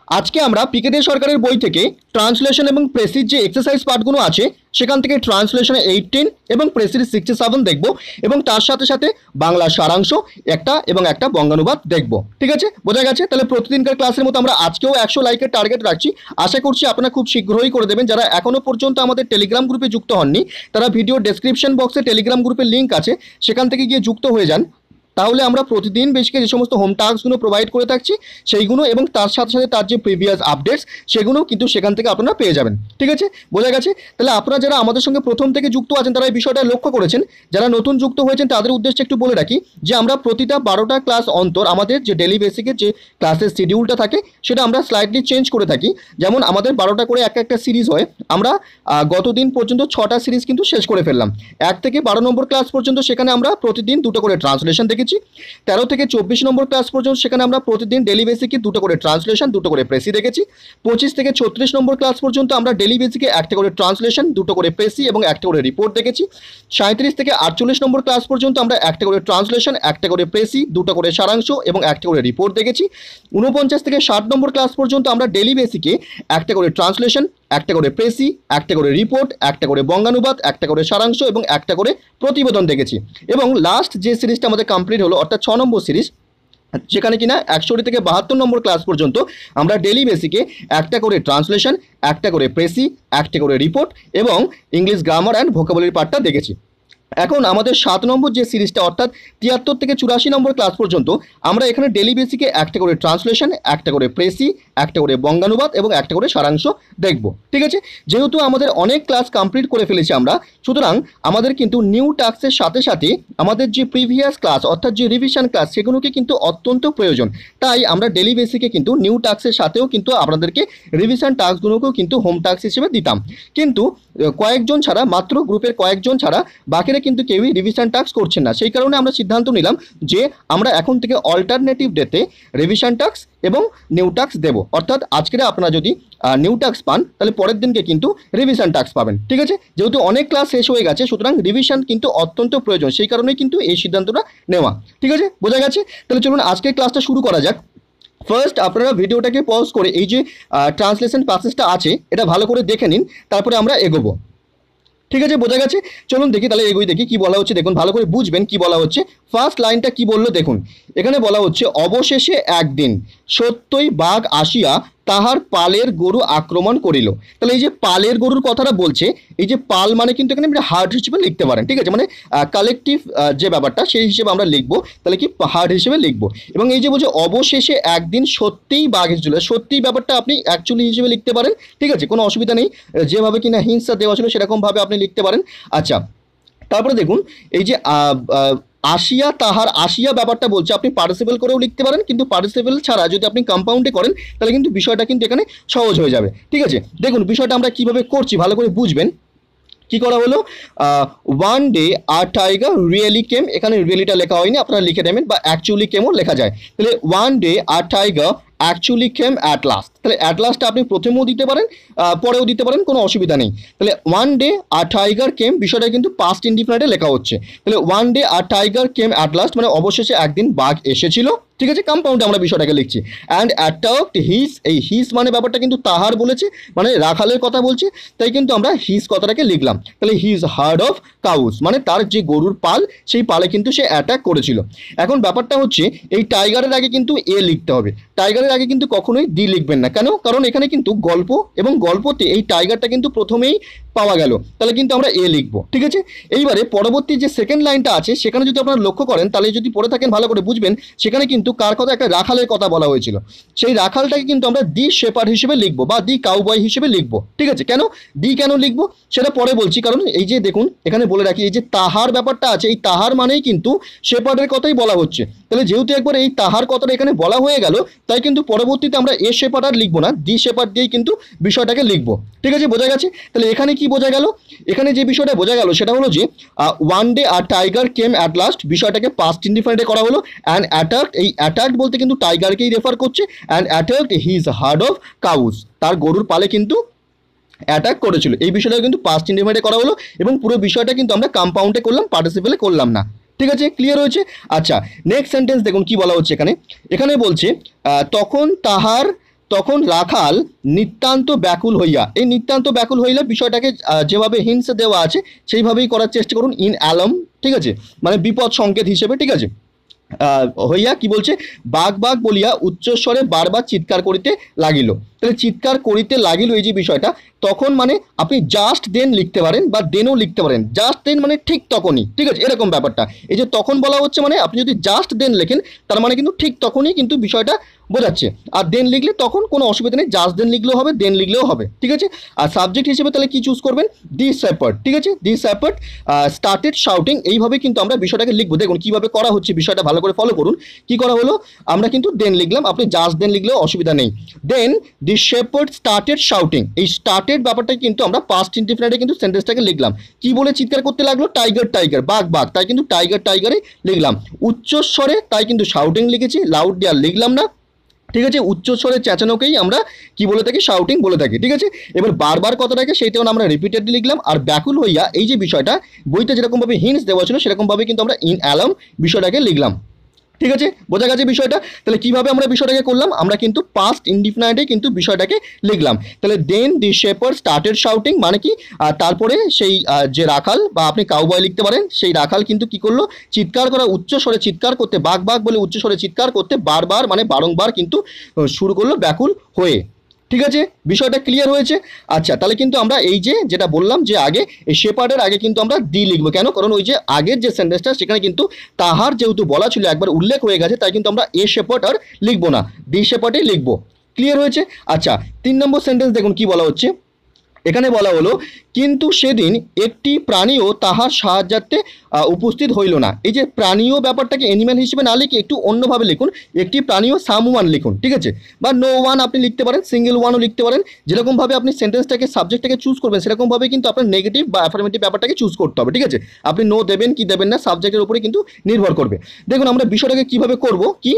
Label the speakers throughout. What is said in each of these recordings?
Speaker 1: আজকে আমরা পিকে দে সরকারের বই থেকে ট্রান্সলেশন এবং প্রেসির যে এক্সারসাইজ পার্টগুলো আছে সেখান থেকে ট্রান্সলেশনে 18 এবং প্রেসির 67 দেখব এবং তার সাথে সাথে বাংলা সারাংশ একটা বঙ্গানুবাদ দেখব। ঠিক আছে, বোঝা গেছে? তাহলে প্রতিদিনকার ক্লাসের মতো আমরা আজকেও 100 লাইকের টার্গেট রাখছি। আশা করছি আপনারা খুব শীঘ্রই করে দেবেন। যারা এখনো পর্যন্ত আমাদের টেলিগ্রাম গ্রুপে যুক্ত হননি তারা ভিডিও ডেসক্রিপশন বক্সে টেলিগ্রাম গ্রুপের লিঙ্ক আছে, সেখান থেকে গিয়ে যুক্ত হয়ে যান। তাহলে আমরা প্রতিদিন বেসিকে যে সমস্ত হোম টাস্কগুলো প্রোভাইড করে থাকছি সেইগুলো এবং তার সাথে সাথে তার যে প্রিভিয়াস আপডেটস সেগুলো কিন্তু সেখান থেকে আপনারা পেয়ে যাবেন। ঠিক আছে, বোঝা গেছে? তাহলে আপনারা যারা আমাদের সঙ্গে প্রথম থেকে যুক্ত আছেন তারা এই বিষয়টা লক্ষ্য করেছেন। যারা নতুন যুক্ত হয়েছেন তাদের উদ্দেশ্যে একটু বলে রাখি যে আমরা প্রতিটা 12টা ক্লাস অন্তর আমাদের যে ডেলি বেসিকের যে ক্লাসের শিডিউলটা থাকে সেটা আমরা স্লাইডলি চেঞ্জ করে থাকি। যেমন আমাদের 12টা করে একটা সিরিজ হয়, আমরা গত দিন পর্যন্ত 6টা সিরিজ কিন্তু শেষ করে ফেললাম। 1 থেকে 12 নম্বর ক্লাস পর্যন্ত সেখানে আমরা প্রতিদিন 2টো করে ট্রান্সলেশন দেখেছি। 13 থেকে 24 নম্বর ক্লাস পর্যন্ত সেখানে আমরা প্রতিদিন ডেলি বেসিকে 2টো করে ট্রান্সলেশন 2টো করে প্রেসি দেখেছি। 25 থেকে 36 নম্বর ক্লাস পর্যন্ত আমরা ডেলি বেসিকে 1টা করে ট্রান্সলেশন 2টো করে প্রেসি এবং 1টা করে রিপোর্ট দেখেছি। 37 থেকে 48 নম্বর ক্লাস পর্যন্ত আমরা 1টা করে ট্রান্সলেশন 1টা করে প্রেসি 2টো করে সারাংশ এবং 1টা করে রিপোর্ট দেখেছি। 49 থেকে 60 নম্বর ক্লাস পর্যন্ত আমরা ডেলি বেসিকে 1টা করে ট্রান্সলেশন 1টা করে প্রেসি 1টা করে রিপোর্ট 1টা করে বঙ্গানুবাদ 1টা করে সারাংশ এবং 1টা করে প্রতিবেদন দেখেছি। এবং লাস্ট যে সিরিজটা আমাদের কমপ্লিট হলো অর্থাৎ 6 নম্বর সিরিজ, যেখানে কিনা 61 থেকে 72 নম্বর ক্লাস পর্যন্ত আমরা ডেলি বেসিকে 1টা করে ট্রান্সলেশন 1টা করে প্রেসি 1টা করে রিপোর্ট এবং ইংলিশ গ্রামার অ্যান্ড ভোকাবুলারি পার্টটা দেখেছি। এখন আমাদের 7 নম্বর যে সিরিজটা অর্থাৎ 73 থেকে 84 নম্বর ক্লাস পর্যন্ত আমরা এখানে ডেলি বেসিকে 1টা করে ট্রান্সলেশন 1টা করে প্রেসি 1টা করে বঙ্গানুবাদ এবং 1টা করে সারাংশ দেখব। ঠিক আছে, যেহেতু আমাদের অনেক ক্লাস কমপ্লিট করে ফেলেছি আমরা, সুতরাং আমাদের কিন্তু নিউ টাস্কের সাথে সাথে আমাদের যে প্রিভিয়াস ক্লাস অর্থাৎ যে রিভিশন ক্লাস সেগুলোকে কিন্তু অত্যন্ত প্রয়োজন। তাই আমরা ডেলি বেসিকে কিন্তু নিউ টাস্কের সাথেও কিন্তু আপনাদেরকে রিভিশন টাস্কগুলোকেও কিন্তু হোম টাস্ক হিসেবে দিতাম, কিন্তু কয়েকজন ছাড়া, মাত্র গ্রুপের কয়েকজন ছাড়া বাকিরা কিন্তু কেউই রিভিশন টাস্ক করছেন না। সেই কারণে আমরা সিদ্ধান্ত নিলাম যে আমরা এখন থেকে অল্টারনেটিভ ডেতে রিভিশন টাস্ক এবং নিউ টাস্ক দেব। অর্থাৎ আজকে আপনারা যদি নিউ টাস্ক পান তাহলে পরের দিনকে কিন্তু রিভিশন টাস্ক পাবেন। ঠিক আছে, যেহেতু অনেক ক্লাস শেষ হয়ে গেছে সুতরাং রিভিশন কিন্তু অত্যন্ত প্রয়োজন, সেই কারণেই কিন্তু এই সিদ্ধান্তটা নেওয়া। ঠিক আছে, বোঝা গেছে? তাহলে চলুন আজকের ক্লাসটা শুরু করা যাক। ফার্স্ট আপনারা ভিডিওটাকে পজ করে এই যে ট্রান্সলেশন প্যাসেজটা আছে এটা ভালো করে দেখে নিন, তারপরে আমরা এগোবো। ঠিক আছে, বোঝা গেছে? চলুন দেখি, তাহলে এগোই দেখি কি বলা হচ্ছে। দেখুন, ভালো করে বুঝবেন কি বলা হচ্ছে। ফার্স্ট লাইনটা কি বললো দেখুন, এখানে বলা হচ্ছে অবশেষে একদিন সত্যই বাঘ আসিয়া তাহার পালের গরু আক্রমণ করিল। তাহলে এই যে পালের গরুর কথাটা বলছে, এই যে পাল মানে কিন্তু এখানে আমরা হার্ড হিসেবে লিখতে পারেন। ঠিক আছে, মানে কালেকটিভ যে ব্যাপারটা সেই হিসেবে আমরা লিখবো, তাহলে কি হার্ড হিসেবে লিখবো। এবং এই যে বলছে অবশেষে একদিন সত্যিই বাঘ এসেছিল, সত্যিই ব্যাপারটা আপনি অ্যাকচুয়ালি হিসেবে লিখতে পারেন। ঠিক আছে, কোনো অসুবিধা নেই, যেভাবে কিনা হিংসা দেওয়া ছিল সেরকমভাবে আপনি লিখতে পারেন। আচ্ছা, তারপরে দেখুন এই যে আসিয়া তাহার, আসিয়া ব্যাপারটা বলছে আপনি পার্টিসিপেল করেও লিখতে পারেন, কিন্তু পার্টিসিপেল ছাড়া যদি আপনি কম্পাউন্ডে করেন তাহলে কিন্তু বিষয়টা কিন্তু এখানে সহজ হয়ে যাবে। ঠিক আছে, দেখুন বিষয়টা আমরা কিভাবে করছি ভালো করে বুঝবেন। কি করা হলো, one day a tiger really came, এখানে রিয়েলিটা লেখা হয়নি, আপনারা লিখে দেবেন, বা অ্যাকচুয়ালি কেমও লেখা যায়। তাহলে one day a tiger actually came at last, তাহলে অ্যাট লাস্টটা আপনি প্রথমেও দিতে পারেন পরেও দিতে পারেন, কোনো অসুবিধা নেই। তাহলে ওয়ান ডে আ টাইগার কেম বিষয়টা কিন্তু পাস্ট ইনডিফিনিটে লেখা হচ্ছে। তাহলে one day a tiger came at last মানে অবশেষে একদিন বাঘ এসেছিল। ঠিক আছে, কম্পাউন্ডে আমরা বিষয়টাকে লিখছি। অ্যান্ড অ্যাটাকড হিস, এই হিস মানে ব্যাপারটা কিন্তু তাহার বলেছে, মানে রাখালের কথা বলছে, তাই কিন্তু আমরা হিস কথাটাকে লিখলাম। তাহলে হিজ হার্ড অফ কাউস মানে তার যে গরুর পাল সেই পালে কিন্তু সে অ্যাটাক করেছিল। এখন ব্যাপারটা হচ্ছে এই টাইগারের আগে কিন্তু এ লিখতে হবে, টাইগারের আগে কিন্তু কখনোই ডি লিখবেন না। কেন? কারণ এখানে কিন্তু গল্প এবং গল্পতে এই টাইগারটা কিন্তু প্রথমেই পাওয়া গেল, তাহলে কিন্তু আমরা এ লিখবো। ঠিক আছে, এইবারে পরবর্তী যে সেকেন্ড লাইনটা আছে সেখানে যদি আপনারা লক্ষ্য করেন তাহলে যদি পড়ে থাকেন ভালো করে বুঝবেন, সেখানে কিন্তু কার কথা, একটা রাখালের কথা বলা হয়েছিল। সেই রাখালটাকে কিন্তু আমরা দি শেপার্ড হিসেবে লিখবো বা দি কাউবয় হিসেবে লিখবো। ঠিক আছে, কেন দি কেন লিখবো সেটা পরে বলছি। কারণ এই যে দেখুন এখানে বলে রাখি, এই যে তাহার ব্যাপারটা আছে, এই তাহার মানেই কিন্তু শেপার্ডের কথাই বলা হচ্ছে। তাহলে যেহেতু একবার এই তাহার কথাটা এখানে বলা হয়ে গেল, তাই কিন্তু পরবর্তীতে আমরা এ শেপার্ড আর লিখবো না, দি শেপার্ড দিয়েই কিন্তু বিষয়টাকে লিখবো। ঠিক আছে, বোঝা গেছে? তাহলে এখানে কি বোঝা গেল, এখানে যে বিষয়টা বোঝা গেল সেটা হলো যে one day a tiger came at last বিষয়টাকে পাস্ট ইনডিফিনিটে করা হলো। অ্যান্ড অ্যাটাকড, এই অ্যাটাকড বলতে কিন্তু টাইগারকেই রেফার করছে। And attacked his hard of cows, তার গরুর পালে কিন্তু অ্যাটাক করেছিল। এই বিষয়টা কিন্তু পাস্ট ইনডিফিনিটে করা হলো এবং পুরো বিষয়টা কিন্তু আমরা কম্পাউন্ডে করলাম, পার্টিসিপেলে করলাম না। ঠিক আছে, ক্লিয়ার হয়েছে? আচ্ছা, নেক্সট সেন্টেন্স দেখুন কি বলা হচ্ছে এখানে। এখানে বলছে তখন তাহার তখন রাখাল নিতান্ত ব্যাকুল হইয়া, এই নিতান্ত ব্যাকুল হইলে বিষয়টাকে যেভাবে হিন্স দেওয়া আছে সেইভাবেই করার চেষ্টা করুন, ইন অ্যালার্ম, ঠিক আছে, মানে বিপদ সংকেত হিসেবে, ঠিক আছে। হইয়া কি বলছে, বাঘ বাঘ বলিয়া উচ্চস্বরে বারবার চিৎকার করিতে লাগিল। তাহলে চিৎকার করিতে লাগিল এই যে বিষয়টা, তখন মানে আপনি জাস্ট দেন লিখতে পারেন বা দেনও লিখতে পারেন। জাস্ট দেন মানে ঠিক তখনই, ঠিক আছে, এরকম ব্যাপারটা। এই যে তখন বলা হচ্ছে মানে আপনি যদি জাস্ট দেন লেখেন তার মানে কিন্তু ঠিক তখনই কিন্তু বিষয়টা বোঝাচ্ছে। আর দেন লিখলে তখন কোনো অসুবিধা নেই, জাস্ট দেন লিখলেও হবে, দেন লিখলেও হবে, ঠিক আছে। আর সাবজেক্ট হিসেবে তাহলে কি চুজ করবেন, দি শেপার্ড, ঠিক আছে, দি শেপার্ড স্টার্টেড শাউটিং, এইভাবে কিন্তু আমরা বিষয়টাকে লিখবো। দেখুন কিভাবে করা হচ্ছে, বিষয়টা ভালো করে ফলো করুন। কি করা হলো, আমরা কিন্তু দেন লিখলাম, আপনি জাস্ট দেন লিখলেও অসুবিধা নেই। দেন দি শেপার্ড স্টার্টেড শাউটিং, এই স্টার্টেড ব্যাপারটা কিন্তু আমরা পাস্ট ইনডিফিনিটে কিন্তু সেন্টেন্সটাকে লিখলাম। কি বলে চিৎকার করতে লাগলো, টাইগার টাইগার, বাঘ বাঘ, তাই কিন্তু টাইগার টাইগারে লিখলাম। উচ্চস্বরে তাই কিন্তু শাউটিং লিখেছি, লাউড আর লিখলাম না, ঠিক আছে। উচ্চস্বরে চেঁচানোকেই আমরা কি বলে থাকি, শাউটিং বলে থাকি, ঠিক আছে। এবার বারবার কথাটাকে সেইটাও আমরা রিপিটেডলি লিখলাম। আর ব্যাকুল হইয়া এই যে বিষয়টা বইতে যেরকমভাবে হিন্টস দেওয়া ছিল সেরকমভাবে কিন্তু আমরা ইন অ্যালার্ম বিষয়টাকে লিখলাম, ঠিক আছে, বোঝা গেছে বিষয়টা। তাহলে কিভাবে আমরা বিষয়টাকে করলাম, আমরা কিন্তু পাস্ট ইনডিফিনাইটে কিন্তু বিষয়টাকে লিখলাম। তাহলে দেন দি শেপার্ড স্টার্টেড শাউটিং মানে কি, তারপরে সেই যে রাখাল বা আপনি কাউবয় লিখতে পারেন, সেই রাখাল কিন্তু কি করলো, চিৎকার করা, উচ্চ স্বরে চিৎকার করতে, বাঘ বাঘ বলে উচ্চ স্বরে চিৎকার করতে বারবার মানে বারংবার কিন্তু শুরু করলো ব্যাকুল হয়ে, ঠিক আছে, বিষয়টা ক্লিয়ার হয়েছে। আচ্ছা, তাহলে কিন্তু আমরা এই যে যেটা বললাম যে আগে এই শেপার্ডের আগে কিন্তু আমরা দি লিখবো, কেন, কারণ ওই যে আগের যে সেন্টেন্সটা সেখানে কিন্তু তাহার যেহেতু বলা ছিল, একবার উল্লেখ হয়ে গেছে, তাই কিন্তু আমরা এ শেপার্ড আর লিখবো না, দি শেপার্ডেই লিখবো। ক্লিয়ার হয়েছে। আচ্ছা, 3 নম্বর সেন্টেন্স দেখুন কি বলা হচ্ছে, এখানে বলা হলো কিন্তু সেদিন একটি প্রাণীও তাহার সাহায্যার্থে উপস্থিত হইল না। এই যে প্রাণীয় ব্যাপারটাকে অ্যানিম্যাল হিসেবে না লিখে একটু অন্যভাবে লিখুন, একটি প্রাণীও সাম ওয়ান লিখুন, ঠিক আছে, বা নো ওয়ান আপনি লিখতে পারেন, সিঙ্গেল ওয়ানও লিখতে পারেন। যেরকমভাবে আপনি সেন্টেন্সটাকে সাবজেক্টটাকে চুজ করবেন সেরকমভাবে কিন্তু আপনার নেগেটিভ বা অ্যাফার্মেটিভ ব্যাপারটাকে চুজ করতে হবে, ঠিক আছে। আপনি নো দেবেন কি দেবেন না সাবজেক্টের উপরে কিন্তু নির্ভর করবে। দেখুন আমরা বিষয়টাকে কিভাবে করব, কি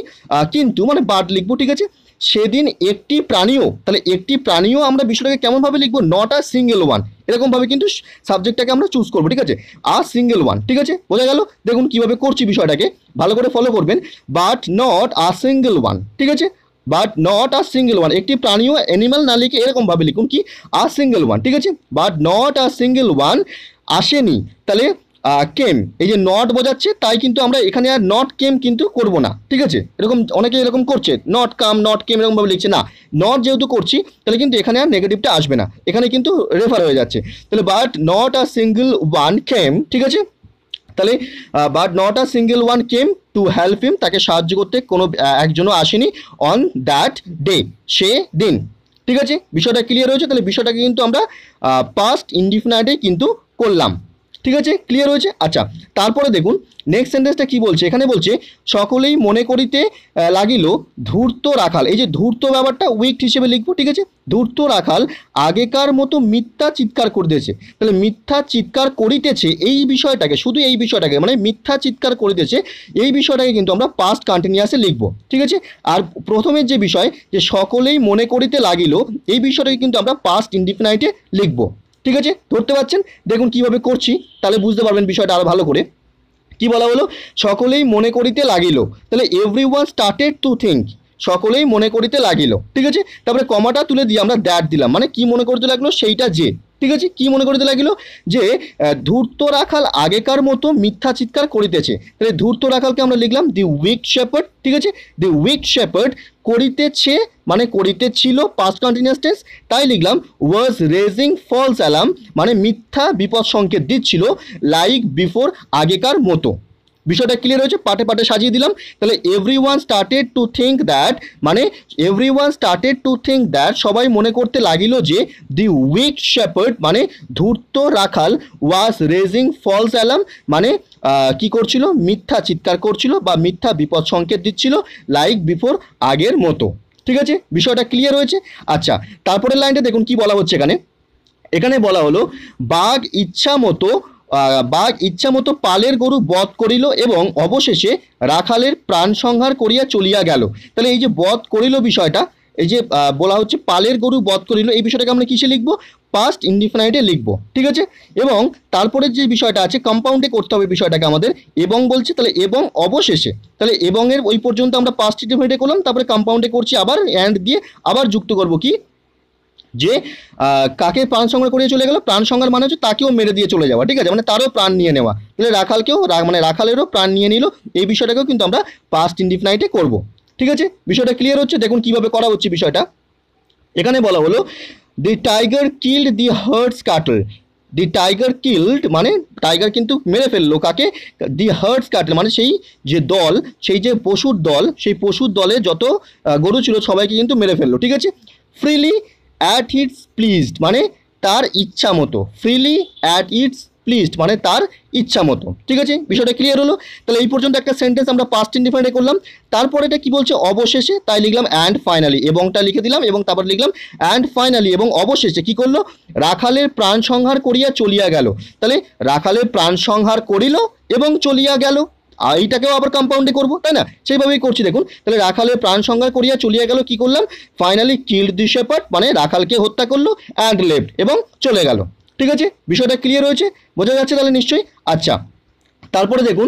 Speaker 1: কিন্তু মানে বার্ড লিখবো, ঠিক আছে। সেদিন একটি প্রাণীও, তাহলে একটি প্রাণীও আমরা বিষয়টাকে কেমনভাবে লিখবো, নট আ সিঙ্গেল ওয়ান, এরকমভাবে কিন্তু সাবজেক্টটাকে আমরা চুজ করবো, ঠিক আছে, আ সিঙ্গেল ওয়ান, ঠিক আছে, বোঝা গেল। দেখুন কিভাবে করছি বিষয়টাকে ভালো করে ফলো করবেন, but not a single one, ঠিক আছে, but not a single one, একটি প্রাণীও অ্যানিমাল না লিখে এরকমভাবে লিখুন কি, আ সিঙ্গেল ওয়ান, ঠিক আছে, but not a single one আসেনি। তাহলে কেম, এই যে নট বোঝাচ্ছে, তাই কিন্তু আমরা এখানে আর নট কেম কিন্তু করব না, ঠিক আছে। এরকম অনেকে এরকম করছে, নট কাম নট কেম এরকমভাবে লিখছে না, নট যেহেতু করছি তাহলে কিন্তু এখানে আর নেগেটিভটা আসবে না, এখানে কিন্তু রেফার হয়ে যাচ্ছে। তাহলে but not a single one came, ঠিক আছে, তাহলে but not a single one came to help him, তাকে সাহায্য করতে কোনো একজনও আসেনি, অন দ্যাট ডে, সে দিন, ঠিক আছে, বিষয়টা ক্লিয়ার হয়েছে। তাহলে বিষয়টাকে কিন্তু আমরা পাস্ট ইনডিফিনাইটে কিন্তু করলাম, ঠিক আছে, ক্লিয়ার হয়েছে। আচ্ছা, তারপরে দেখুন নেক্সট সেন্টেন্সটা কি বলছে, এখানে বলছে সকলেই মনে করিতে লাগিল ধূর্ত রাখাল, এই যে ধূর্ত ব্যাপারটা উইকড হিসেবে লিখবো, ঠিক আছে, ধূর্ত রাখাল আগেকার মতো মিথ্যা চিৎকার করিতেছে। তাহলে মিথ্যা চিৎকার করিতেছে এই বিষয়টাকে, শুধু এই বিষয়টাকে মানে মিথ্যা চিৎকার করিতেছে এই বিষয়টাকে কিন্তু আমরা পাস্ট কন্টিনিউয়াসে লিখবো, ঠিক আছে। আর প্রথমের যে বিষয় যে সকলেই মনে করিতে লাগিল এই বিষয়টাকে কিন্তু আমরা পাস্ট ইনডিফিনাইটে লিখবো, ঠিক আছে, ধরতে পারছেন। দেখুন কিভাবে করছি, তাহলে বুঝতে পারবেন বিষয়টা আরো ভালো করে। কি বলা হলো, সকলেই মনে করিতে লাগিল, তাহলে এভরিওয়ান স্টার্টেড টু থিঙ্ক, সকলেই মনে করিতে লাগিল, ঠিক আছে, তারপরে কমাটা তুলে দিয়ে আমরা দ্যাট দিলাম, মানে কি মনে করতে লাগলো সেইটা যে, ঠিক আছে, কি মনে করিতে লাগিল, যে ধূর্ত রাখাল আগেকার মতো মিথ্যা চিৎকার করিতেছে। তাহলে ধূর্ত রাখালকে আমরা লিখলাম দি উইক শেপার্ড, ঠিক আছে, দি উইক শেপার্ড, করিতেছে মানে করিতেছিল পাস্ট কন্টিনিউয়াস টেন্স, তাই লিখলাম ওয়াজ রেজিং ফলস অ্যালার্ম, মানে মিথ্যা বিপদ সংকেত দিচ্ছিল, লাইক বিফোর আগেকার মতো। বিষয়টা ক্লিয়ার হয়েছে, পাটে পাটে সাজিয়ে দিলাম। তাহলে everyone started to think that, মানে everyone started to think that, সবাই মনে করতে লাগিল যে দি উইক শেপার্ড মানে ধূর্ত রাখাল, ওয়াজ রেজিং ফলস অ্যালার্ম মানে কি করছিল, মিথ্যা চিৎকার করছিল বা মিথ্যা বিপদ সংকেত দিচ্ছিল, লাইক বিফোর আগের মতো, ঠিক আছে, বিষয়টা ক্লিয়ার হয়েছে। আচ্ছা, তারপরের লাইনটা দেখুন কি বলা হচ্ছে, এখানে এখানে বলা হলো বাঘ ইচ্ছা মতো পালের গরু বধ করিল এবং অবশেষে রাখালের প্রাণ সংহার করিয়া চলিয়া গেল। তাহলে এই যে বধ করিল বিষয়টা, এই যে বলা হচ্ছে পালের গরু বধ করিল, এই বিষয়টাকে আমরা কিসে লিখবো? পাস্ট ইনডিফিনাইটে লিখবো, ঠিক আছে। এবং তারপরে যে বিষয়টা আছে কম্পাউন্ডে করতে হবে বিষয়টাকে আমাদের, এবং বলছে তাহলে এবং অবশেষে, তাহলে এবং এর ওই পর্যন্ত আমরা পাস্ট ইনডিফিনাইটে করলাম, তারপরে কম্পাউন্ডে করছি আবার অ্যান্ড দিয়ে আবার যুক্ত করব কি, যে কাকে প্রাণ সংহার করিয়ে চলে গেল, প্রাণ সংহার মানে হচ্ছে তাকেও মেরে দিয়ে চলে যাওয়া, ঠিক আছে, মানে তারও প্রাণ নিয়ে নেওয়া, তাহলে রাখালকেও মানে রাখালেরও প্রাণ নিয়ে নিল, এই বিষয়টাকেও কিন্তু আমরা পাস্ট ইনডিফিনাইটে করব, ঠিক আছে। বিষয়টা ক্লিয়ার হচ্ছে? দেখুন কিভাবে করা হচ্ছে বিষয়টা। এখানে বলা হলো the tiger killed the hertz cattle, the tiger killed মানে টাইগার কিন্তু মেরে ফেললো কাকে, দি হার্ডস ক্যাটল মানে সেই যে দল, সেই যে পশুর দল, সেই পশুর দলে যত গরু ছিল সবাইকে কিন্তু মেরে ফেললো, ঠিক আছে। ফ্রিলি অ্যাট ইটস প্লিজড মানে তার ইচ্ছা মতো, ফ্রিলি অ্যাট ইটস প্লিজড মানে তার ইচ্ছা মতো, ঠিক আছে। বিষয়টা ক্লিয়ার হলো? তাহলে এই পর্যন্ত একটা সেন্টেন্স আমরা পাস্ট ইনডিফিনাইটে করলাম। তারপরে এটা কি বলছে? অবশেষে, তাই লিখলাম অ্যান্ড ফাইনালি, এবংটা লিখে দিলাম এবং তারপর লিখলাম অ্যান্ড ফাইনালি, এবং অবশেষে কি করলো? রাখালের প্রাণ সংহার করিয়া চলিয়া গেল, তাহলে রাখালের প্রাণ সংহার করিল এবং চলিয়া গেল, এইটাকেও আবার কম্পাউন্ডে করবো, তাই না? সেইভাবেই করছি দেখুন। তাহলে রাখালের প্রাণ সংহার করিয়া চলিয়া গেল, কি করলাম? ফাইনালি কিল্ড দি শেপার্ড মানে রাখালকে হত্যা করলো, অ্যান্ড লেফট এবং চলে গেল, ঠিক আছে। বিষয়টা ক্লিয়ার হয়েছে? বোঝা যাচ্ছে তাহলে নিশ্চয়ই? আচ্ছা, তারপরে দেখুন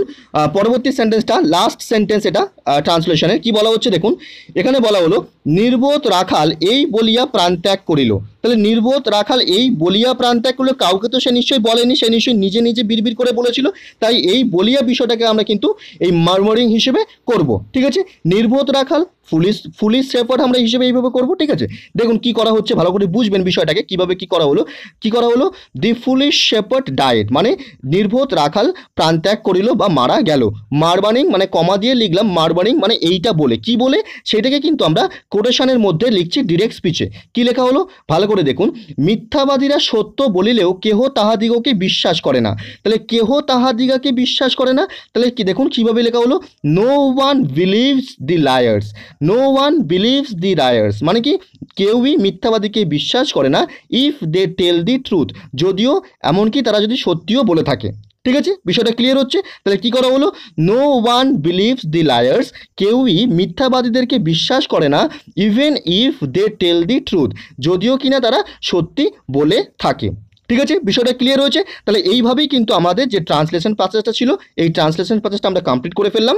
Speaker 1: পরবর্তী সেন্টেন্সটা, লাস্ট সেন্টেন্স এটা ট্রান্সলেশনের কি বলা হচ্ছে দেখুন। এখানে বলা হলো নির্বোধ রাখাল এই বলিয়া প্রাণত্যাগ করিল, তাহলে নির্বোধ রাখাল এই বলিয়া প্রাণত্যাগ করলো, কাউকে তো সে নিশ্চয়ই বলেনি, সে নিশ্চয়ই নিজে নিজে বিড়বিড় করে বলেছিল, তাই এই বলিয়া বিষয়টাকে আমরা কিন্তু এই মারমারিং হিসেবে করব, ঠিক আছে। নির্বোধ রাখাল ফুলিশ শেপার্ড আমরা হিসেবে এইভাবে করব, ঠিক আছে। দেখুন কি করা হচ্ছে, ভালো করে বুঝবেন বিষয়টাকে, কিভাবে কি করা হলো। কি করা হলো? দি ফুলিশ শেপার্ড ডায়েট মানে নির্বোধ রাখাল প্রাণত্যাগ করিল বা মারা গেল। মারবানিং মানে কমা দিয়ে লিখলাম মারবানিং মানে এইটা বলে, কি বলে সেটাকে কিন্তু আমরা কোটেশনের মধ্যে লিখছি ডিরেক্ট স্পিচে। কি লেখা হলো ভালো করে দেখুন, মিথ্যাবাদীরা সত্য বলিলেও কেহ তাহাদিগকে বিশ্বাস করে না, তাহলে কেহ তাহাদিগাকে বিশ্বাস করে না, তাহলে কি দেখুন কিভাবে লেখা হলো, no one believes the liars, no one believes the liars মানে কি কেউই মিথ্যাবাদীকে বিশ্বাস করে না, if they tell the truth যদিও এমনকি তারা যদি সত্যিও বলে থাকে, ঠিক আছে। বিষয়টা ক্লিয়ার হচ্ছে? তাহলে কি করা হলো, no one believes the liars কেউই মিথ্যাবাদীদেরকে বিশ্বাস করে না, even if they tell the truth যদিও কিনা তারা সত্যি বলে থাকে, ঠিক আছে। বিষয়টা ক্লিয়ার হয়েছে? তাহলে এইভাবেই কিন্তু আমাদের যে ট্রান্সলেশন প্রসেসটা ছিল এই ট্রান্সলেশন প্রসেসটা আমরা কমপ্লিট করে ফেললাম।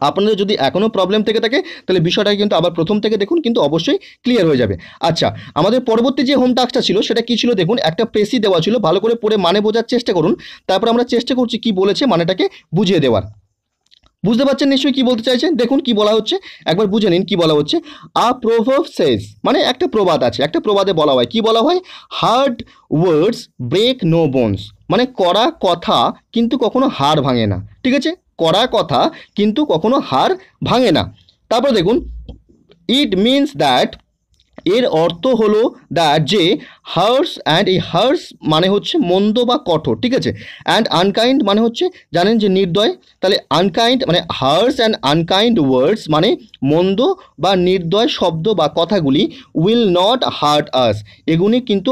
Speaker 1: আপনাদের যদি এখনও প্রবলেম থেকে থাকে তাহলে বিষয়টাকে কিন্তু আবার প্রথম থেকে দেখুন, কিন্তু অবশ্যই ক্লিয়ার হয়ে যাবে। আচ্ছা, আমাদের পরবর্তী যে হোম টাস্কটা ছিল সেটা কি ছিল দেখুন, একটা প্রেসি দেওয়া ছিল, ভালো করে পড়ে মানে বোঝার চেষ্টা করুন, তারপর আমরা চেষ্টা করছি কি বলেছে মানেটাকে বুঝিয়ে দেওয়ার। বুঝতে পারছেন নিশ্চয়ই কি বলতে চাইছেন? দেখুন কি বলা হচ্ছে, একবার বুঝে নিন কি বলা হচ্ছে। আ প্রোভার্ব সেজ মানে একটা প্রবাদ আছে, একটা প্রবাদে বলা হয়, কি বলা হয়, হার্ড ওয়ার্ডস ব্রেক নো বোনস মানে কড়া কথা কিন্তু কখনো হাড় ভাঙে না, ঠিক আছে। কড়া কথা কিন্তু কখনো হাড় ভাঙে না। তারপর দেখুন, ইট মিনস দ্যাট এর অর্থ হলো দ্যাট যে হার্স অ্যান্ড এই হার্স মানে হচ্ছে মন্দ বা কঠোর, ঠিক আছে। অ্যান্ড আনকাইন্ড মানে হচ্ছে জানেন যে নির্দয়, তাহলে আনকাইন্ড মানে হার্স অ্যান্ড আনকাইন্ড ওয়ার্ডস মানে মন্দ বা নির্দয় শব্দ বা কথাগুলি উইল নট হার্ট আস এগুলি কিন্তু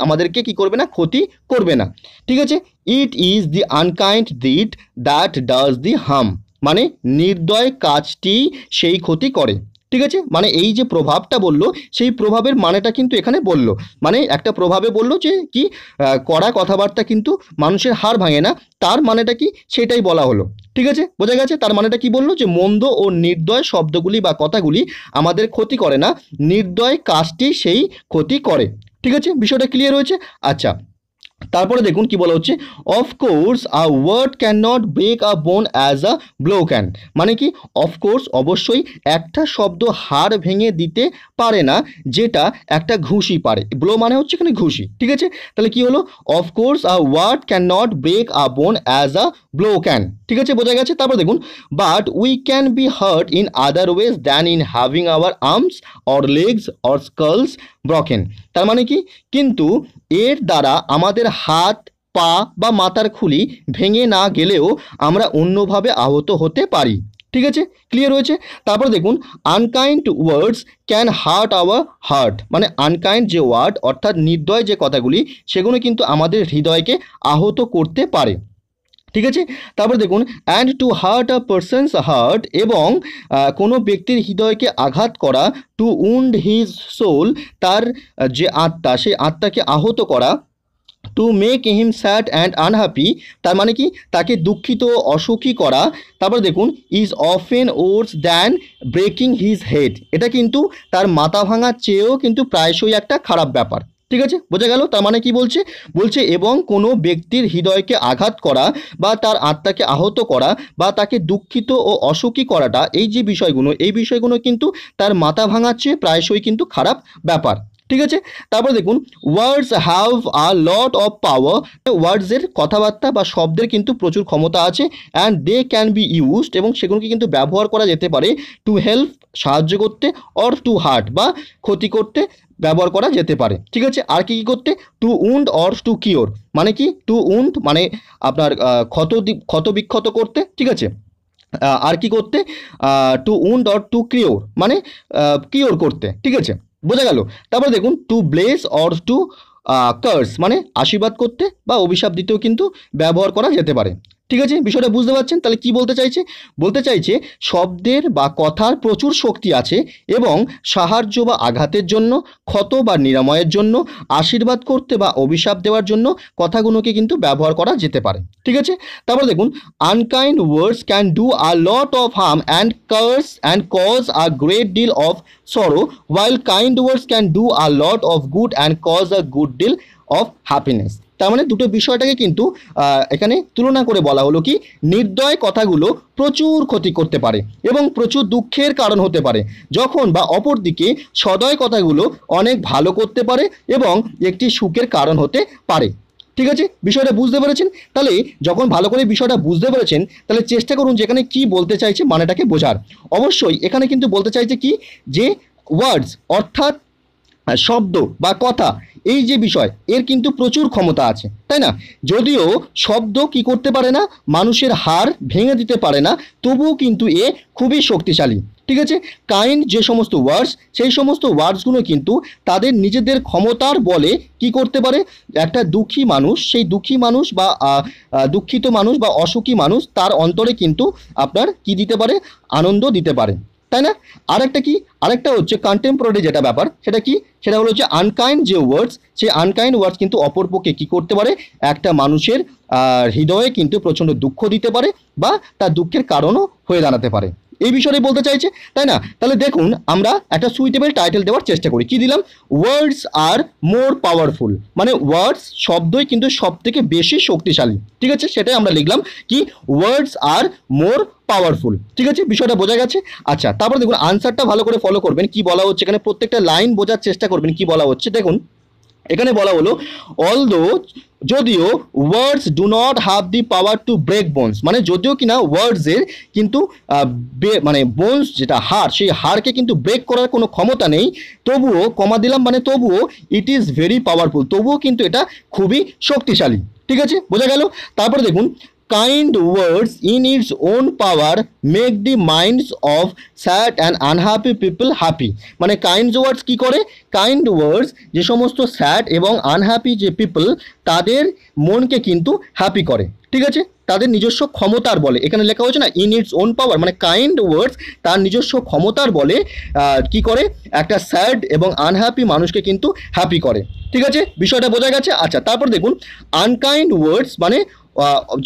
Speaker 1: আমাদেরকে কি করবে না, ক্ষতি করবে না, ঠিক আছে। It is the unkind did that does the harm মানে নির্দয় কাজটি সেই ক্ষতি করে, ঠিক আছে। মানে এই যে প্রভাবটা বললো সেই প্রভাবের মানেটা কিন্তু এখানে বললো, মানে একটা প্রভাবে বললো যে কি কড়া কথাবার্তা কিন্তু মানুষের হাড় ভাঙে না, তার মানেটা কি সেটাই বলা হলো, ঠিক আছে। বোঝা গেছে? তার মানেটা কি বললো, যে মন্দ ও নির্দয় শব্দগুলি বা কথাগুলি আমাদের ক্ষতি করে না, নির্দয় কাজটি সেই ক্ষতি করে, ঠিক আছে। বিষয়টা ক্লিয়ার হয়েছে? আচ্ছা, তারপরে দেখুন কি বলা হচ্ছে, of course a word can not break a bone as a blow can মানে কি অফকোর্স অবশ্যই একটা শব্দ হাড় ভেঙে দিতে পারে না যেটা একটা ঘুষি পারে, ব্লো মানে হচ্ছে এখানে ঘুষি, ঠিক আছে। তাহলে কি হলো, of course a word can not break a bone as a blow can, ঠিক আছে, বোঝা গেছে। তারপর দেখুন, but we can be hurt in other ways than in having our arms or legs or skulls broken তার মানে কি, কিন্তু এর দ্বারা আমাদের হাত পা বা মাথার খুলি ভেঙে না গেলেও আমরা অন্যভাবে আহত হতে পারি, ঠিক আছে। ক্লিয়ার হয়েছে? তারপর দেখুন, unkind words can heart hour heart মানে আনকাইন্ড যে ওয়ার্ড অর্থাৎ নির্দয় যে কথাগুলি সেগুলো কিন্তু আমাদের হৃদয়কে আহত করতে পারে, ঠিক আছে। তারপর দেখুন and to hurt a person's heart, এবং কোনো ব্যক্তির হৃদয়কে আঘাত করা, টু উন্ড হিজ সোল, তার যে আত্মা সেই আত্মাকে আহত করা, to make him sad and unhappy, তার মানে কি তাকে দুঃখিত অসুখী করা। তারপর দেখুন is often worse than breaking his head, এটা কিন্তু তার মাথা ভাঙার চেয়েও কিন্তু প্রায়শই একটা খারাপ ব্যাপার। ঠিক আছে, বোঝা গেল। তার মানে কি বলছে, বলছে এবং কোনো ব্যক্তির হৃদয়কে আঘাত করা বা তার আত্মাকে আহত করা বা তাকে দুঃখিত ও অসুখী করাটা, এই যে বিষয়গুলো, এই বিষয়গুলো কিন্তু তার মাথা ভাঙার চেয়ে প্রায়শই কিন্তু খারাপ ব্যাপার। ঠিক আছে। তারপর দেখুন ওয়ার্ডস have a lot of power, ওয়ার্ডসের কথাবার্তা বা শব্দের কিন্তু প্রচুর ক্ষমতা আছে, and they can be used, এবং সেগুলোকে কিন্তু ব্যবহার করা যেতে পারে, টু হেল্প সাহায্য করতে, অর টু হার্ট বা ক্ষতি করতে ব্যবহার করা যেতে পারে। ঠিক আছে। আর কি কী করতে, to wound or to cure, মানে কি টু উন্ড মানে আপনার ক্ষত বিক্ষত করতে। ঠিক আছে। আর কি করতে, to wound or to cure মানে কিওর করতে। ঠিক আছে, বোঝা গেল। তারপর দেখুন to bless or to curse মানে আশীর্বাদ করতে বা অভিশাপ দিতেও কিন্তু ব্যবহার করা যেতে পারে। ঠিক আছে, বিষয়টা বুঝতে পারছেন। তাহলে কি বলতে চাইছে, বলতে চাইছে শব্দের বা কথার প্রচুর শক্তি আছে এবং সাহায্য বা আঘাতের জন্য, ক্ষত বা নিরাময়ের জন্য, আশীর্বাদ করতে বা অভিশাপ দেওয়ার জন্য কথাগুলোকে কিন্তু ব্যবহার করা যেতে পারে। ঠিক আছে। তারপর দেখুন unkind words can do a lot of harm and curse and cause a great deal of sorrow, while kind words can do a lot of good and cause a good deal of happiness। তার মানে দুটো বিষয়টাকে কিন্তু এখানে তুলনা করে বলা হলো কি, নির্দয় কথাগুলো প্রচুর ক্ষতি করতে পারে এবং প্রচুর দুঃখের কারণ হতে পারে, যখন বা অপরদিকে সদয় কথাগুলো অনেক ভালো করতে পারে এবং একটি সুখের কারণ হতে পারে। ঠিক আছে, বিষয়টা বুঝতে পেরেছেন। তাহলে যখন ভালো করে বিষয়টা বুঝতে পেরেছেন, তাহলে চেষ্টা করুন যেখানে কি বলতে চাইছে মানেটাকে বোঝার। অবশ্যই এখানে কিন্তু বলতে চাইছে কি, যে ওয়ার্ডস অর্থাৎ শব্দ বা কথা, এই যে বিষয় এর কিন্তু প্রচুর ক্ষমতা আছে, তাই না? যদিও শব্দ কি করতে পারে না, মানুষের হাড় ভেঙে দিতে পারে না, তবুও কিন্তু এ খুবই শক্তিশালী। ঠিক আছে। কাইন্ড যে সমস্ত ওয়ার্ডস, সেই সমস্ত ওয়ার্ডসগুলো কিন্তু তাদের নিজেদের ক্ষমতার বলে কি করতে পারে, একটা দুঃখী মানুষ, সেই দুঃখী মানুষ বা দুঃখিত মানুষ বা অসুখী মানুষ, তার অন্তরে কিন্তু আপনার কি দিতে পারে, আনন্দ দিতে পারে, তাই না? আরেকটা কি, আরেকটা হচ্ছে কন্টেম্পোরারি যেটা ব্যাপার, সেটা কি, সেটা হলো হচ্ছে আনকাইন্ড যে ওয়ার্ডস, সেই আনকাইন্ড ওয়ার্ডস কিন্তু অপরপক্ষে কি করতে পারে, একটা মানুষের হৃদয়ে কিন্তু প্রচণ্ড দুঃখ দিতে পারে বা তার দুঃখের কারণও হয়ে দাঁড়াতে পারে। এই বিষয়ে বলতে চাইছে, তাই না? তাহলে দেখুন আমরা একটা সুইটেবল টাইটেল দেওয়ার চেষ্টা করি। কি দিলাম, ওয়ার্ডস আর মোর পাওয়ারফুল, মানে ওয়ার্ডস শব্দই কিন্তু সব থেকে বেশি শক্তিশালী। ঠিক আছে, সেটাই আমরা লিখলাম কি, ওয়ার্ডস আর মোর পাওয়ারফুল। ঠিক আছে, বিষয়টা বোঝা গেছে। আচ্ছা, তারপরে দেখুন আনসারটা ভালো করে ফলো করবেন, কি বলা হচ্ছে এখানে, প্রত্যেকটা লাইন বোঝার চেষ্টা করবেন কি বলা হচ্ছে। দেখুন এখানে বলা হলো অলদো, যদিও words do not have the power to break bones, মানে যদিও কিনা ওয়ার্ডসের কিন্তু মানে বোনস যেটা হাড়, সেই হাড়কে কিন্তু ব্রেক করার কোনো ক্ষমতা নেই, তবুও কমা দিলাম মানে তবুও ইট ইজ ভেরি পাওয়ারফুল, তবুও কিন্তু এটা খুবই শক্তিশালী। ঠিক আছে, বোঝা গেল। তারপরে দেখুন kind words in its own power make the minds of sad and unhappy people happy, মানে কাইন্ড ওয়ার্ডস কি করে, কাইন্ড ওয়ার্ডস যে সমস্ত স্যাড এবং আনহ্যাপি যে পিপল, তাদের মনকে কিন্তু হ্যাপি করে। ঠিক আছে, তাদের নিজস্ব ক্ষমতার বলে, এখানে লেখা হয়েছে না ইন ইটস ওন পাওয়ার, মানে কাইন্ড ওয়ার্ডস তার নিজস্ব ক্ষমতার বলে কি করে, একটা স্যাড এবং আনহ্যাপি মানুষকে কিন্তু হ্যাপি করে। ঠিক আছে, বিষয়টা বোঝা গেছে। আচ্ছা, তারপর দেখুন আনকাইন্ড ওয়ার্ডস মানে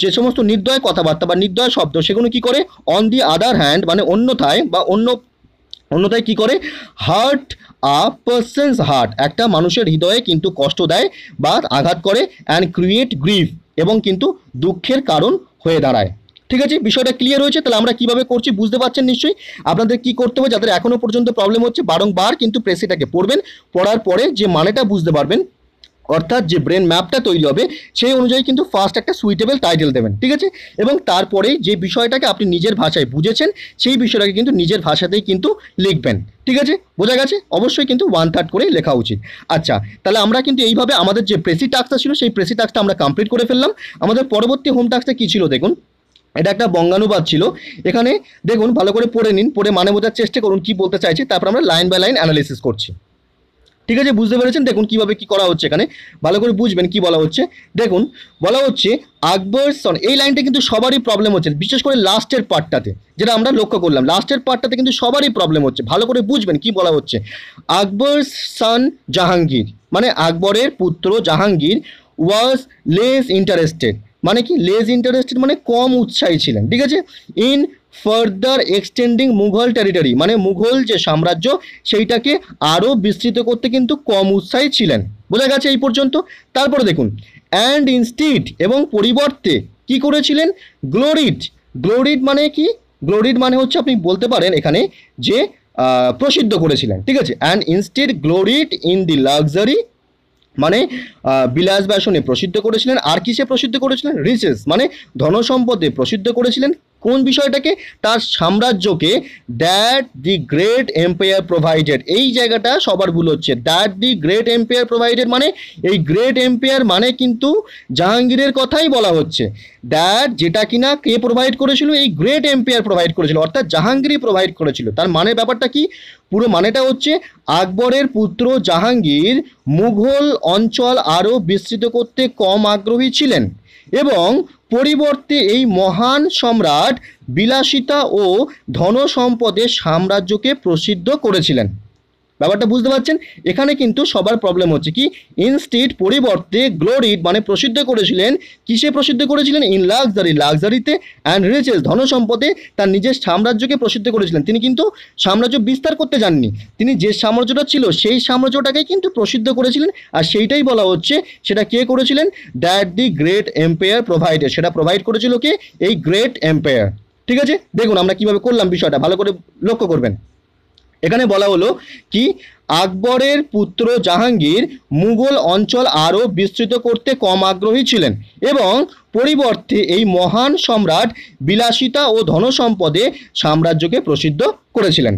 Speaker 1: যে সমস্ত নির্দয় কথাবার্তা বা নির্দয় শব্দ, সেগুলো কি করে, অন দি আদার হ্যান্ড মানে অন্যথায় বা অন্যথায় কি করে, হার্ট আ পার্সনস হার্ট, একটা মানুষের হৃদয়ে কিন্তু কষ্ট দেয় বা আঘাত করে, অ্যান্ড ক্রিয়েট গ্রিফ এবং কিন্তু দুঃখের কারণ হয়ে দাঁড়ায়। ঠিক আছে, বিষয়টা ক্লিয়ার হয়েছে। তাহলে আমরা কিভাবে করছি বুঝতে পারছেন নিশ্চয়ই। আপনাদের কি করতে হবে, যাদের এখনো পর্যন্ত প্রবলেম হচ্ছে, বারংবার কিন্তু প্রেসিটাকে পড়বেন, পড়ার পরে যে মানেটা বুঝতে পারবেন, অর্থাৎ যে ব্রেন ম্যাপটা তৈরি হবে, সেই অনুযায়ী কিন্তু ফার্স্ট একটা সুইটেবল টাইটেল দেবেন। ঠিক আছে, এবং তারপরে যে বিষয়টাকে আপনি নিজের ভাষায় বুঝেছেন, সেই বিষয়টাকে কিন্তু নিজের ভাষাতেই কিন্তু লিখবেন। ঠিক আছে, বোঝা গেছে। অবশ্যই কিন্তু 1/3 করে লেখা উচিত। আচ্ছা, তাহলে আমরা কিন্তু এইভাবে আমাদের যে প্রেসি টাস্কটা ছিল, সেই প্রেসি টাস্কটা আমরা কমপ্লিট করে ফেললাম। আমাদের পরবর্তী হোম টাস্কটা কী ছিল দেখুন, এটা একটা বঙ্গানুবাদ ছিল। এখানে দেখুন ভালো করে পড়ে নিন, পড়ে মানে বোঝার চেষ্টা করুন কি বলতে চাইছি, তারপর আমরা লাইন বাই লাইন অ্যানালিসিস করছি। ঠিক আছে, বুঝতে পেরেছেন? দেখুন কিভাবে কি করা হচ্ছে এখানে, ভালো করে বুঝবেন কি বলা হচ্ছে। দেখুন বলা হচ্ছে আকবর সন, এই লাইনটা কিন্তু সবারই প্রবলেম হচ্ছে, বিশেষ করে লাস্টের পার্টটাতে, যেটা আমরা লক্ষ্য করলাম লাস্টের পার্টটাতে কিন্তু সবারই প্রবলেম হচ্ছে। ভালো করে বুঝবেন কি বলা হচ্ছে। আকবর সন জাহাঙ্গীর, মানে আকবরের পুত্র জাহাঙ্গীর ওয়াজ লেস ইন্টারেস্টেড, মানে কি লেস ইন্টারেস্টেড মানে কম উৎসাহী ছিলেন, ঠিক আছে, in further extending Mughal territory, মানে মুঘল যে সাম্রাজ্য সেইটাকে আরও বিস্তৃত করতে কিন্তু কম উৎসাহী ছিলেন। বোঝা গেছে এই পর্যন্ত? তারপরে দেখুন অ্যান্ড ইনস্টিড, এবং পরিবর্তে কি করেছিলেন, গ্লোরিড। গ্লোরিড মানে কি, গ্লোরিড মানে হচ্ছে আপনি বলতে পারেন এখানে যে প্রসিদ্ধ করেছিলেন, ঠিক আছে। And instead gloried in the luxury, মানে বিলাস ব্যসনে প্রসিদ্ধ করেছিলেন। আর কিসে প্রসিদ্ধ করেছিলেন, রিচেস মানে ধনসম্পদে প্রসিদ্ধ করেছিলেন। কোন বিষয়টাকে, তার সাম্রাজ্যকে। That the great empire provided, এই জায়গাটা সবার ভুল হচ্ছে। That the great empire provided মানে এই গ্রেট এম্পায়ার মানে কিন্তু জাহাঙ্গীরের কথাই বলা হচ্ছে। দ্যাট যেটা কিনা কে প্রোভাইড করেছিল, এই গ্রেট এম্পায়ার প্রোভাইড করেছিল, অর্থাৎ জাহাঙ্গীরই প্রোভাইড করেছিল। তার মানে ব্যাপারটা কি, পুরো মানেটা হচ্ছে আকবরের পুত্র জাহাঙ্গীর মুঘল অঞ্চল আরও বিস্তৃত করতে কম আগ্রহী ছিলেন এবং পরিবর্তে এই মহান সম্রাট বিলাসিতা ও ধনসম্পদে সাম্রাজ্যকে প্রসিদ্ধ করেছিলেন। ব্যাপারটা বুঝতে পারছেন? এখানে কিন্তু সবার প্রবলেম হচ্ছে কি, ইনস্টিড পরিবর্তে গ্লোরিড মানে প্রসিদ্ধ করেছিলেন, কিসে প্রসিদ্ধ করেছিলেন, ইন লাক্সারি লাক্সারিতে, অ্যান্ড রিচেস ধনসম্পদে তার নিজের সাম্রাজ্যকে প্রসিদ্ধ করেছিলেন। তিনি কিন্তু সাম্রাজ্য বিস্তার করতে যাননি, তিনি যে সাম্রাজ্যটা ছিল সেই সাম্রাজ্যটাকে কিন্তু প্রসিদ্ধ করেছিলেন। আর সেইটাই বলা হচ্ছে সেটা কে করেছিলেন, that the great empire provided, সেটা প্রোভাইড করেছিল কে, এই গ্রেট এম্পায়ার। ঠিক আছে, দেখুন আমরা কিভাবে করলাম বিষয়টা ভালো করে লক্ষ্য করবেন। এখানে বলা হলো কি, আকবরের পুত্র জাহাঙ্গীর মুঘল অঞ্চল আরও বিস্তৃত করতে কম আগ্রহী ছিলেন এবং পরিবর্তে এই মহান সম্রাট বিলাসিতা ও ধনসম্পদে সাম্রাজ্যকে প্রসিদ্ধ করেছিলেন।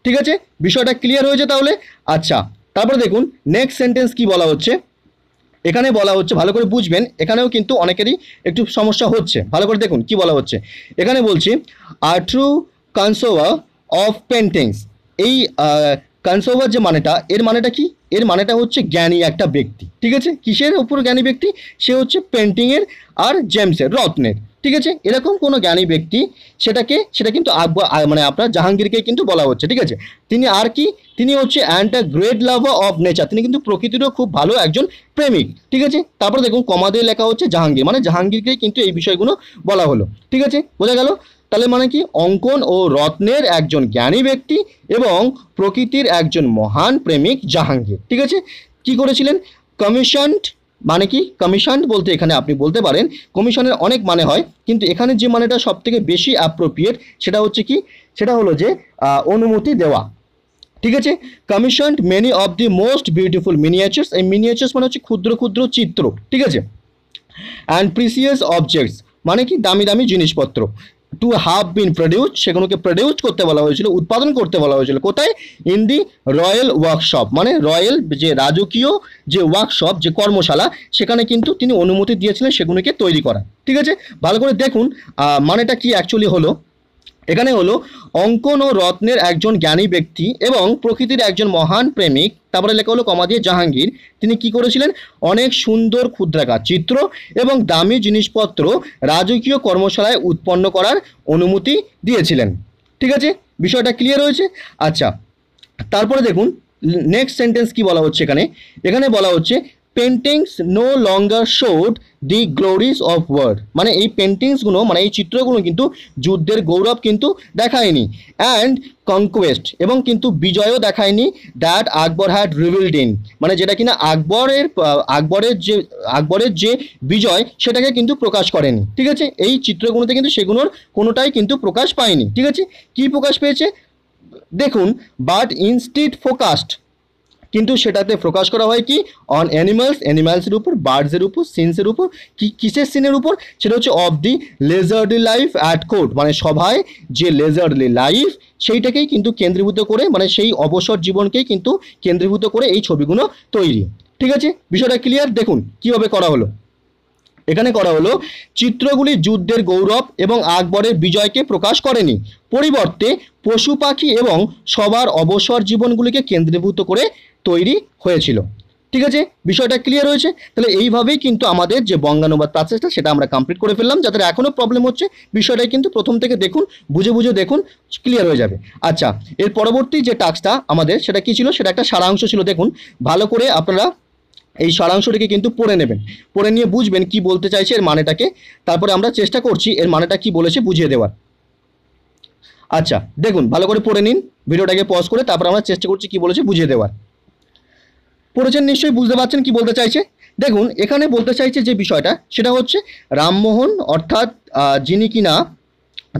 Speaker 1: ঠিক আছে, বিষয়টা ক্লিয়ার হয়েছে তাহলে? আচ্ছা, তারপরে দেখুন নেক্সট সেন্টেন্স কি বলা হচ্ছে। এখানে বলা হচ্ছে, ভালো করে বুঝবেন, এখানেও কিন্তু অনেকেরই একটু সমস্যা হচ্ছে, ভালো করে দেখুন কি বলা হচ্ছে। এখানে বলছি আ ট্রু কনসার্ভার অফ পেন্টিংস, এই কনসার্ভার যে মানেটা, এর মানেটা কি, এর মানেটা হচ্ছে জ্ঞানী একটা ব্যক্তি। ঠিক আছে, কিসের উপর জ্ঞানী ব্যক্তি, সে হচ্ছে পেন্টিংয়ের আর জেমসের রত্নের। ঠিক আছে, এরকম কোনো জ্ঞানী ব্যক্তি, সেটা কিন্তু আকবর মানে আপনার জাহাঙ্গীরকে কিন্তু বলা হচ্ছে। ঠিক আছে, তিনি আর কি, তিনি হচ্ছে and a great lover of nature, তিনি কিন্তু প্রকৃতিরও খুব ভালো একজন প্রেমিক। ঠিক আছে, তারপরে দেখুন কমা দিয়ে লেখা হচ্ছে জাহাঙ্গীর, মানে জাহাঙ্গীরকেই কিন্তু এই বিষয়গুলো বলা হলো। ঠিক আছে, বোঝা গেল? তাহলে মানে কি, অঙ্কন ও রত্নের একজন জ্ঞানী ব্যক্তি এবং প্রকৃতির একজন মহান প্রেমিক জাহাঙ্গীর। ঠিক আছে, কি করেছিলেন, কমিশনড, মানে কি, কমিশন বলতে এখানে আপনি বলতে পারেন, কমিশনের অনেক মানে হয়, কিন্তু এখানে যে মানেটা সব থেকে বেশি অ্যাপ্রোপ্রিয়েট সেটা হচ্ছে কি, সেটা হলো যে অনুমতি দেওয়া। ঠিক আছে, commissioned many of the most beautiful মিনিয়েচার্স, এই মিনিয়েচার্স মানে হচ্ছে ক্ষুদ্র ক্ষুদ্র চিত্র। ঠিক আছে, অ্যান্ড প্রিসিয়াস অবজেক্টস মানে কি, দামি দামি জিনিসপত্র, টু হ্যাভ বিন প্রডিউসড, সেগুলোকে প্রডিউস করতে বলা হয়েছিল, উৎপাদন করতে বলা হয়েছিল, কোথায়, ইন দি রয়্যাল ওয়ার্কশপ, মানে রয়্যাল যে রাজকীয় যে ওয়ার্কশপ যে কর্মশালা, সেখানে কিন্তু তিনি অনুমতি দিয়েছিলেন সেগুলোকে তৈরি করা। ঠিক আছে, ভালো করে দেখুন মানেটা কি অ্যাকচুয়ালি হলো। এখানে হলো অঙ্কন ও রত্নের একজন জ্ঞানী ব্যক্তি এবং প্রকৃতির একজন মহান প্রেমিক, তারপরে লেখা হলো কমা দিয়ে জাহাঙ্গীর, তিনি কি করেছিলেন, অনেক সুন্দর ক্ষুদ্রাকার চিত্র এবং দামি জিনিসপত্র রাজকীয় কর্মশালায় উৎপন্ন করার অনুমতি দিয়েছিলেন। ঠিক আছে, বিষয়টা ক্লিয়ার হয়েছে? আচ্ছা, তারপরে দেখুন নেক্সট সেন্টেন্স কি বলা হচ্ছে এখানে। এখানে বলা হচ্ছে paintings no longer showed the glories of war, মানে এই পেন্টিংসগুলো মানে এই চিত্রগুলো কিন্তু যুদ্ধের গৌরব কিন্তু দেখায়নি, অ্যান্ড কনকোয়েস্ট এবং কিন্তু বিজয়ও দেখায়নি, that Akbar had revealed in, মানে যেটা কিনা আকবরের যে বিজয় সেটাকে কিন্তু প্রকাশ করেনি। ঠিক আছে, এই চিত্রগুলোতে কিন্তু সেগুলোর কোনোটাই কিন্তু প্রকাশ পায়নি। ঠিক আছে, কি প্রকাশ পেয়েছে দেখুন, বাট ইনস্টিড ফোকাসড, কিন্তু সেটাতে প্রকাশ করা হয় কি, অন অ্যানিমালসের উপর, বার্ডসের উপর, সিনসের উপর, কিসের সিনের উপর, সেটা হচ্ছে of the leisurely life at court, মানে সভায় যে লেজার্ডলি লাইফ সেইটাকেই কিন্তু কেন্দ্রীভূত করে, মানে সেই অবসর জীবনকেই কিন্তু কেন্দ্রীভূত করে এই ছবিগুলো তৈরি। ঠিক আছে, বিষয়টা ক্লিয়ার? দেখুন কিভাবে করা হলো। এখানে করা হলো, চিত্রগুলি যুদ্ধের গৌরব এবং আকবরের বিজয়কে প্রকাশ করেনি, পরিবর্তে পশু পাখি এবং সবার অবসর জীবনগুলিকে কেন্দ্রীভূত করে তৈরি হয়েছিল। ঠিক আছে, বিষয়টা ক্লিয়ার হয়েছে। তাহলে এইভাবেই কিন্তু আমাদের যে বঙ্গানুবাদ প্রসেসটা সেটা আমরা কমপ্লিট করে ফেললাম। যাদের এখনও প্রবলেম হচ্ছে বিষয়টাই কিন্তু প্রথম থেকে দেখুন, বুঝে বুঝে দেখুন, ক্লিয়ার হয়ে যাবে। আচ্ছা, এর পরবর্তী যে টাস্কটা আমাদের সেটা কি ছিল, সেটা একটা সারাংশ ছিল। দেখুন ভালো করে আপনারা এই সারাংশটিকে কিন্তু পড়ে নেবেন, পড়ে নিয়ে বুঝবেন কি বলতে চাইছে এর মানেটাকে, তারপরে আমরা চেষ্টা করছি এর মানেটা কি বলেছে বুঝিয়ে দেওয়ার। আচ্ছা দেখুন, ভালো করে পড়ে নিন, ভিডিওটাকে পজ করে, তারপর আমরা চেষ্টা করছি কি বলেছে বুঝিয়ে দেওয়ার। পড়েছেন নিশ্চয়ই, বুঝতে পারছেন কি বলতে চাইছে। দেখুন এখানে বলতে চাইছে যে বিষয়টা সেটা হচ্ছে রামমোহন অর্থাৎ যিনি কিনা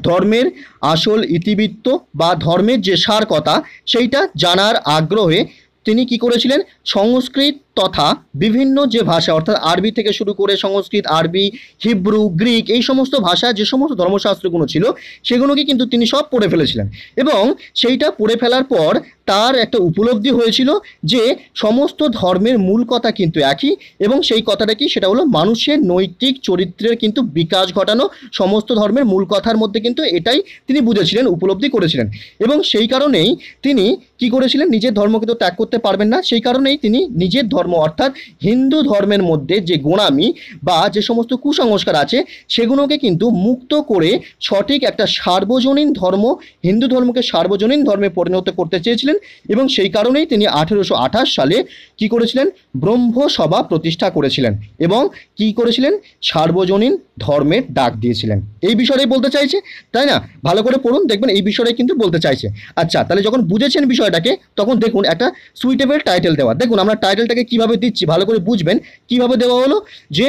Speaker 1: ধর্মের আসল ইতিবৃত্ত বা ধর্মের যে সার কথা সেইটা জানার আগ্রহে তিনি কি করেছিলেন, সংস্কৃত তথা বিভিন্ন যে ভাষা অর্থাৎ আরবি থেকে শুরু করে সংস্কৃত, আরবি, হিব্রু, গ্রিক, এই সমস্ত ভাষা যে সমস্ত ধর্মশাস্ত্রগুলো ছিল সেগুলোকে কিন্তু তিনি সব পড়ে ফেলেছিলেন। এবং সেইটা পড়ে ফেলার পর তার একটা উপলব্ধি হয়েছিল যে সমস্ত ধর্মের মূল কথা কিন্তু একই, এবং সেই কথাটা কি, সেটা হলো মানুষের নৈতিক চরিত্রের কিন্তু বিকাশ ঘটানো। সমস্ত ধর্মের মূল কথার মধ্যে কিন্তু এটাই তিনি বুঝেছিলেন, উপলব্ধি করেছিলেন। এবং সেই কারণেই তিনি কি করেছিলেন, নিজের ধর্মকে তো ত্যাগ করতে পারবেন না, সেই কারণেই তিনি নিজের ধর্ম অর্থাৎ হিন্দু ধর্মের মধ্যে যে গোঁড়ামি বা যে সমস্ত কুসংস্কার আছে সেগুলোকে কিন্তু মুক্ত করে সঠিক একটা সার্বজনীন ধর্ম, হিন্দু ধর্মকে সার্বজনীন ধর্মে পরিণত করতে চেয়েছিলেন। এবং সেই কারণেই তিনি 1828 সালে কি করেছিলেন, ব্রহ্মসভা প্রতিষ্ঠা করেছিলেন এবং কি করেছিলেন, সার্বজনীন ধর্মের ডাক দিয়েছিলেন। এই বিষয়টাই বলতে চাইছে, তাই না? ভালো করে পড়ুন, দেখবেন এই বিষয়টাই কিন্তু বলতে চাইছে। আচ্ছা, তাহলে যখন বুঝেছেন বিষয়টাকে তখন দেখুন একটা সুইটেবল টাইটেল দেওয়া। দেখুন আমরা টাইটেলটাকে কিভাবে দিচ্ছি ভালো করে বুঝবেন। কিভাবে দেওয়া হলো যে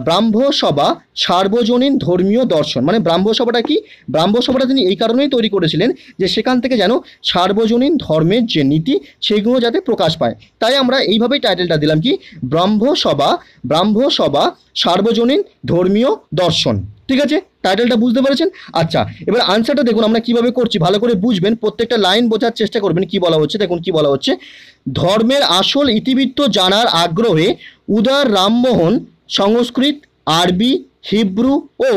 Speaker 1: ব্রাহ্মসভা সার্বজনীন ধর্মীয় দর্শন। মানে ব্রাহ্মসভাটা কি, ব্রাহ্মসভাটা তিনি এই কারণেই তৈরি করেছিলেন যে সেখান থেকে যেন সার্বজনীন ধর্মের যে নীতি সেইগুলো যাতে প্রকাশ পায়। তাই আমরা এইভাবেই টাইটেলটা দিলাম কি, ব্রাহ্মসভা সার্বজনীন ধর্মীয় দর্শন। ঠিক আছে, টাইটেলটা বুঝতে পেরেছেন। আচ্ছা, এবার আনসারটা দেখুন আমরা কিভাবে করছি, ভালো করে বুঝবেন, প্রত্যেকটা লাইন বোঝার চেষ্টা করবেন কি বলা হচ্ছে। দেখুন কি বলা হচ্ছে, ধর্মের আসল ইতিবৃত্ত জানার আগ্রহে উদার রামমোহন সংস্কৃত, আরবি, হিব্রু ও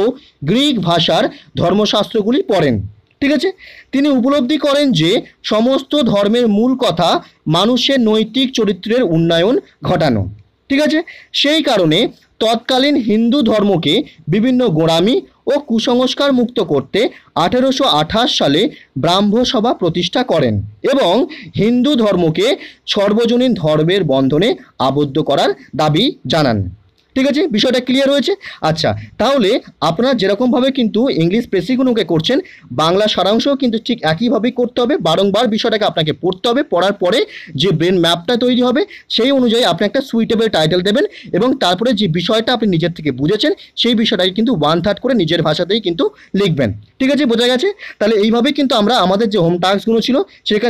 Speaker 1: গ্রিক ভাষার ধর্মশাস্ত্রগুলি পড়েন। ঠিক আছে, তিনি উপলব্ধি করেন যে সমস্ত ধর্মের মূল কথা মানুষের নৈতিক চরিত্রের উন্নয়ন ঘটানো। ঠিক আছে, সেই কারণে তৎকালীন হিন্দু ধর্মকে বিভিন্ন গোঁড়ামি ও কুসংস্কার মুক্ত করতে 1828 সালে ব্রাহ্মসভা প্রতিষ্ঠা করেন এবং হিন্দু ধর্মকে সর্বজনীন ধর্মের বন্ধনে আবদ্ধ করার দাবি জানান। ঠিক আছে, বিষয়টা ক্লিয়ার হয়েছে। আচ্ছা, তাহলে আপনারা যেরকমভাবে কিন্তু ইংলিশ প্রেসিগুলোকে করছেন, বাংলা সারাংশও কিন্তু ঠিক একইভাবেই করতে হবে। বারংবার বিষয়টাকে আপনাকে পড়তে হবে, পড়ার পরে যে ব্রেন ম্যাপটা তৈরি হবে সেই অনুযায়ী আপনি একটা সুইটেবল টাইটেল দেবেন এবং তারপরে যে বিষয়টা আপনি নিজের থেকে বুঝেছেন সেই বিষয়টাকে কিন্তু 1/3 করে নিজের ভাষাতেই কিন্তু লিখবেন। ঠিক আছে, বোঝা গেছে। তাহলে এইভাবেই কিন্তু আমরা আমাদের যে হোম টাস্কগুলো ছিল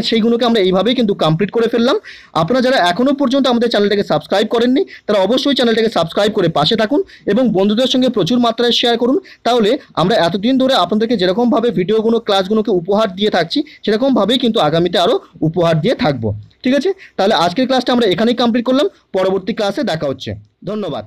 Speaker 1: সেইগুলোকে আমরা এইভাবেই কিন্তু কমপ্লিট করে ফেললাম। আপনারা যারা এখনও পর্যন্ত আমাদের চ্যানেলটাকে সাবস্ক্রাইব করেননি তারা অবশ্যই চ্যানেলটাকে সাবস্ক্রাইব করে পাশে থাকুন এবং বন্ধুদের সঙ্গে প্রচুর মাত্রায় শেয়ার করুন। তাহলে আমরা এতদিন ধরে আপনাদেরকে যেরকমভাবে ভিডিওগুলো ক্লাসগুলোকে উপহার দিয়ে থাকছি সেরকমভাবেই কিন্তু আগামীতে আরও উপহার দিয়ে থাকবো। ঠিক আছে, তাহলে আজকের ক্লাসটা আমরা এখানেই কমপ্লিট করলাম, পরবর্তী ক্লাসে দেখা হচ্ছে। ধন্যবাদ।